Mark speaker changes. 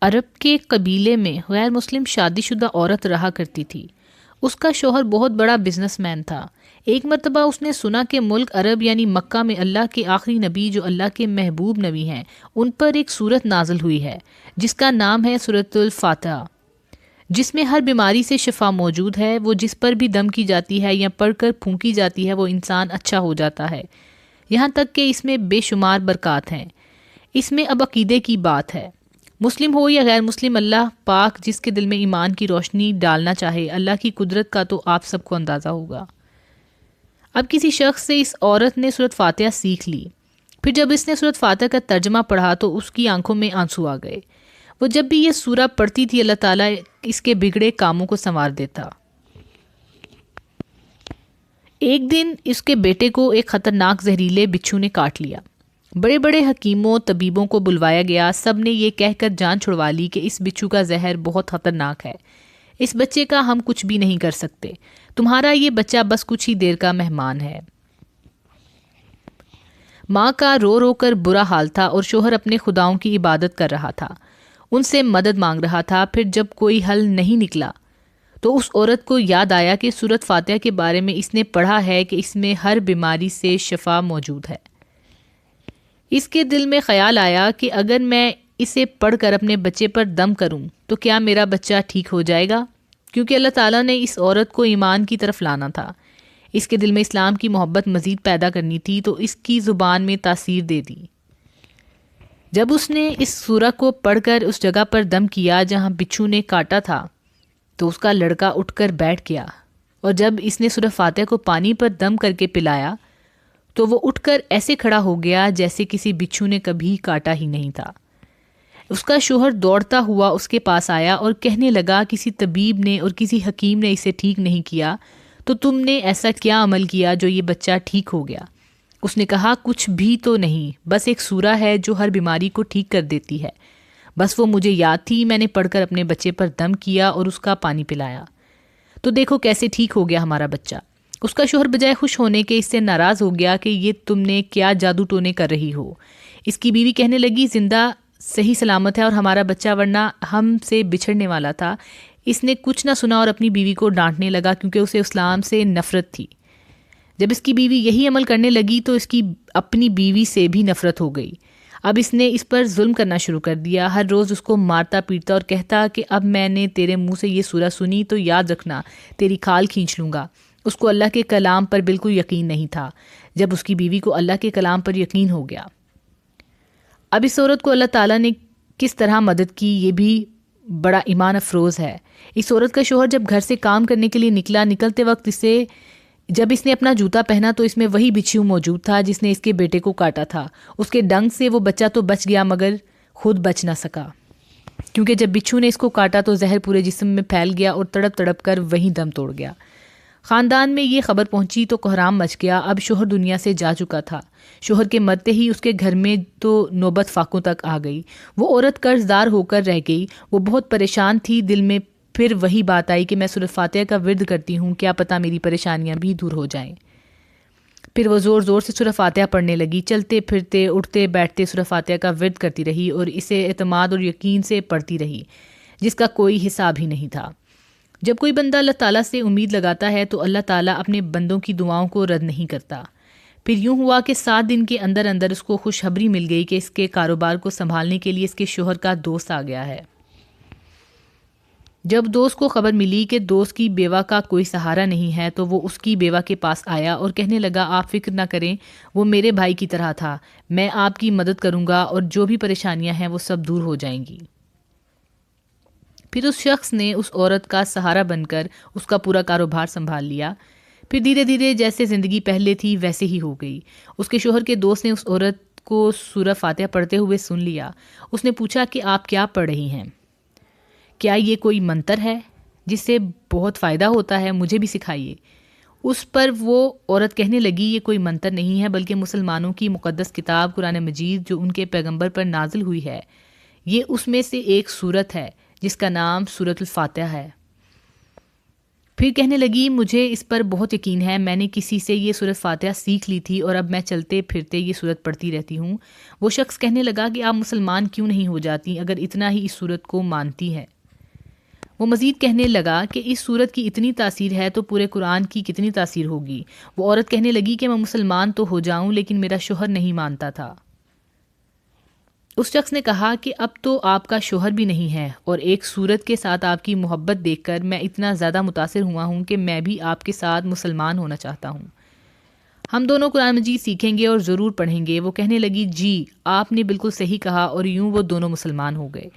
Speaker 1: عرب کے قبیلے میں غیر مسلم شادی شدہ عورت رہا کرتی تھی۔ اس کا شوہر بہت بڑا بزنس مین تھا۔ ایک مرتبہ اس نے سنا کہ ملک عرب یعنی مکہ میں اللہ کے آخری نبی جو اللہ کے محبوب نبی ہیں ان پر ایک سورت نازل ہوئی ہے جس کا نام ہے سورۃ الفاتحہ، جس میں ہر بیماری سے شفا موجود ہے۔ وہ جس پر بھی دم کی جاتی ہے یا پڑھ کر پھونکی جاتی ہے وہ انسان اچھا ہو جاتا ہے، یہاں تک کہ اس میں بے شمار برکات ہیں۔ اس میں اب عقیدے کی بات ہے، مسلم ہو یا غیر مسلم، اللہ پاک جس کے دل میں ایمان کی روشنی ڈالنا چاہے، اللہ کی قدرت کا تو آپ سب کو اندازہ ہوگا۔ اب کسی شخص سے اس عورت نے سورۃ فاتحہ سیکھ لی، پھر جب اس نے سورۃ فاتحہ کا ترجمہ پڑھا تو اس کی آنکھوں میں آنسو آ گئے۔ وہ جب بھی یہ سورہ پڑھتی تھی اللہ تعالیٰ اس کے بگڑے کاموں کو سنوار دیتا۔ ایک دن اس کے بیٹے کو ایک خطرناک زہریلے بچھو نے کاٹ لیا۔ بڑے بڑے حکیموں طبیبوں کو بلوایا گیا، سب نے یہ کہہ کر جان چھڑوا لی کہ اس بچھو کا زہر بہت خطرناک ہے، اس بچے کا ہم کچھ بھی نہیں کر سکتے، تمہارا یہ بچہ بس کچھ ہی دیر کا مہمان ہے۔ ماں کا رو رو کر برا حال تھا اور شوہر اپنے خداؤں کی عبادت کر رہا تھا، ان سے مدد مانگ رہا تھا۔ پھر جب کوئی حل نہیں نکلا تو اس عورت کو یاد آیا کہ سورۃ فاتحہ کے بارے میں اس نے پڑھا ہے کہ اس میں ہر بیماری سے شفا موجود ہے۔ اس کے دل میں خیال آیا کہ اگر میں اسے پڑھ کر اپنے بچے پر دم کروں تو کیا میرا بچہ ٹھیک ہو جائے گا؟ کیونکہ اللہ تعالیٰ نے اس عورت کو ایمان کی طرف لانا تھا، اس کے دل میں اسلام کی محبت مزید پیدا کرنی تھی، تو اس کی زبان میں تاثیر دے دی۔ جب اس نے اس سورہ کو پڑھ کر اس جگہ پر دم کیا جہاں بچھو نے کاٹا تھا تو اس کا لڑکا اٹھ کر بیٹھ گیا، اور جب اس نے سورہ فاتحہ کو پانی پر دم کر کے پلایا تو وہ اٹھ کر ایسے کھڑا ہو گیا جیسے کسی بچھو نے کبھی کاٹا ہی نہیں تھا۔ اس کا شوہر دوڑتا ہوا اس کے پاس آیا اور کہنے لگا کسی طبیب نے اور کسی حکیم نے اسے ٹھیک نہیں کیا، تو تم نے ایسا کیا عمل کیا جو یہ بچہ ٹھیک ہو گیا؟ اس نے کہا کچھ بھی تو نہیں، بس ایک سورہ ہے جو ہر بیماری کو ٹھیک کر دیتی ہے، بس وہ مجھے یاد تھی، میں نے پڑھ کر اپنے بچے پر دم کیا اور اس کا پانی پلایا، تو دیکھو کیسے ٹھیک ہو گیا ہمارا بچہ۔ اس کا شوہر بجائے خوش ہونے کے اس سے ناراض ہو گیا کہ یہ تم نے کیا جادو ٹونے کر رہی ہو۔ اس کی بیوی کہنے لگی زندہ صحیح سلامت ہے اور ہمارا بچہ ورنہ ہم سے بچھڑنے والا تھا۔ اس نے کچھ نہ سنا اور اپنی بیوی کو ڈانٹنے لگا کیونکہ اسے اسلام سے نفرت تھی۔ جب اس کی بیوی یہی عمل کرنے لگی تو اس کی اپنی بیوی سے بھی نفرت ہو گئی۔ اب اس نے اس پر ظلم کرنا شروع کر دیا، ہر روز اس کو مارتا پیٹتا اور کہتا کہ اب میں نے تیرے منہ سے یہ سورہ سنی تو یاد رکھنا تیری کھال کھینچ لوں گا۔ اس کو اللہ کے کلام پر بالکل یقین نہیں تھا۔ جب اس کی بیوی کو اللہ کے کلام پر یقین ہو گیا، اب اس عورت کو اللہ تعالیٰ نے کس طرح مدد کی یہ بھی بڑا ایمان افروز ہے۔ اس عورت کا شوہر جب گھر سے کام کرنے کے لیے نکلا، نکلتے وقت جب اس نے اپنا جوتا پہنا تو اس میں وہی بچھو موجود تھا جس نے اس کے بیٹے کو کاٹا تھا۔ اس کے ڈنگ سے وہ بچہ تو بچ گیا مگر خود بچ نہ سکا، کیونکہ جب بچھو نے اس کو کاٹا تو زہر پورے جسم میں پھیل گیا اور تڑپ تڑپ کر وہیں دم توڑ گیا۔ خاندان میں یہ خبر پہنچی تو کوہرام مچ گیا۔ اب شوہر دنیا سے جا چکا تھا۔ شوہر کے مرتے ہی اس کے گھر میں تو نوبت فاقوں تک آ گئی۔ وہ عورت قرض دار ہو کر رہ گئی۔ وہ بہت پریشان تھی، دل میں پھر وہی بات آئی کہ میں سورۃ فاتحہ کا ورد کرتی ہوں، کیا پتہ میری پریشانیاں بھی دور ہو جائیں۔ پھر وہ زور زور سے سورۃ فاتحہ پڑھنے لگی، چلتے پھرتے اٹھتے بیٹھتے سورۃ فاتحہ کا ورد کرتی رہی اور اسے اعتماد اور یقین سے پڑھتی رہی جس کا کوئی حساب ہی نہیں تھا۔ جب کوئی بندہ اللہ تعالیٰ سے امید لگاتا ہے تو اللہ تعالیٰ اپنے بندوں کی دعاؤں کو رد نہیں کرتا۔ پھر یوں ہوا کہ 7 دن کے اندر اندر اس کو خوشخبری مل گئی کہ اس کے کاروبار کو سنبھالنے کے لیے اس کے شوہر کا دوست آ گیا ہے۔ جب دوست کو خبر ملی کہ دوست کی بیوہ کا کوئی سہارا نہیں ہے تو وہ اس کی بیوہ کے پاس آیا اور کہنے لگا آپ فکر نہ کریں، وہ میرے بھائی کی طرح تھا، میں آپ کی مدد کروں گا اور جو بھی پریشانیاں ہیں وہ سب دور ہو جائیں گی۔ پھر اس شخص نے اس عورت کا سہارا بن کر اس کا پورا کاروبار سنبھال لیا۔ پھر دھیرے دھیرے جیسے زندگی پہلے تھی ویسے ہی ہو گئی۔ اس کے شوہر کے دوست نے اس عورت کو سورہ فاتحہ پڑھتے ہوئے سن لیا۔ اس نے پوچھا کہ آپ کیا پڑھ رہی ہیں؟ کیا یہ کوئی منتر ہے جس سے بہت فائدہ ہوتا ہے؟ مجھے بھی سکھائیے۔ اس پر وہ عورت کہنے لگی یہ کوئی منتر نہیں ہے بلکہ مسلمانوں کی مقدس کتاب قرآن مجید جو ان کے پیغمبر پر نازل ہوئی ہے، یہ اس میں سے ایک سورت ہے جس کا نام سورۃ الفاتحہ ہے۔ پھر کہنے لگی مجھے اس پر بہت یقین ہے، میں نے کسی سے یہ سورۃ فاتحہ سیکھ لی تھی اور اب میں چلتے پھرتے یہ سورت پڑھتی رہتی ہوں۔ وہ شخص کہنے لگا کہ آپ مسلمان کیوں نہیں ہو جاتی اگر اتنا ہی اس سورت کو مانتی ہے؟ وہ مزید کہنے لگا کہ اس سورت کی اتنی تاثیر ہے تو پورے قرآن کی کتنی تاثیر ہوگی۔ وہ عورت کہنے لگی کہ میں مسلمان تو ہو جاؤں لیکن میرا شوہر نہیں مانتا تھا۔ اس شخص نے کہا کہ اب تو آپ کا شوہر بھی نہیں ہے اور ایک سورت کے ساتھ آپ کی محبت دیکھ کر میں اتنا زیادہ متاثر ہوا ہوں کہ میں بھی آپ کے ساتھ مسلمان ہونا چاہتا ہوں۔ ہم دونوں قرآن مجید سیکھیں گے اور ضرور پڑھیں گے۔ وہ کہنے لگی جی آپ نے بالکل صحیح کہا، اور یوں وہ دونوں مسلمان ہو گئے۔